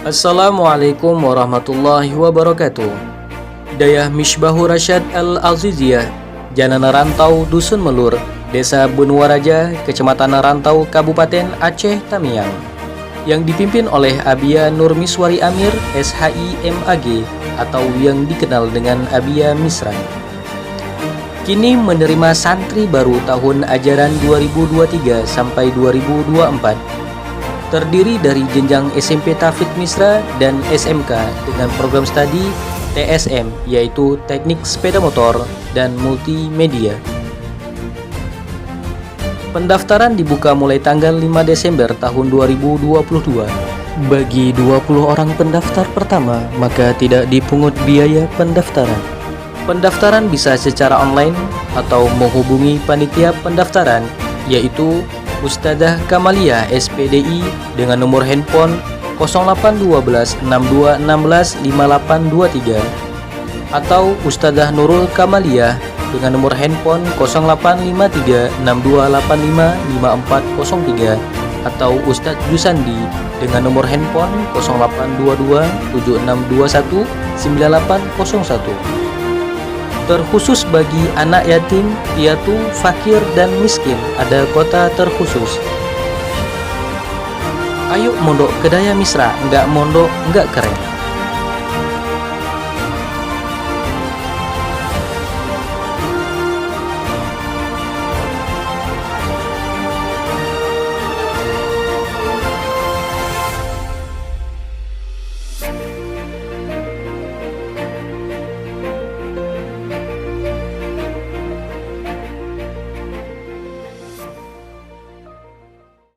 Assalamualaikum warahmatullahi wabarakatuh. Dayah Misbahur Rasyad Al-Aziziyah, Janana Rantau Dusun Melur, Desa Benuaraja, Kecamatan Rantau, Kabupaten Aceh Tamiang, yang dipimpin oleh Abia Nurmiswari Amir, SHI MAG, atau yang dikenal dengan Abia Misran. Kini menerima santri baru tahun ajaran 2023 sampai 2024. Terdiri dari jenjang SMP Taufik Misra dan SMK dengan program studi TSM, yaitu Teknik Sepeda Motor dan Multimedia. Pendaftaran dibuka mulai tanggal 5 Desember tahun 2022. Bagi 20 orang pendaftar pertama, maka tidak dipungut biaya pendaftaran. Pendaftaran bisa secara online atau menghubungi panitia pendaftaran, yaitu Ustadzah Kamalia SPDI dengan nomor handphone 0812 6216 5823 atau Ustadzah Nurul Kamalia dengan nomor handphone 0853 6285 5403 atau Ustadz Yusandi dengan nomor handphone 0822 7621 9801. Terkhusus bagi anak yatim, piatu, fakir, dan miskin, ada kota terkhusus. Ayo mondok ke Dayah Misra, nggak mondok nggak keren.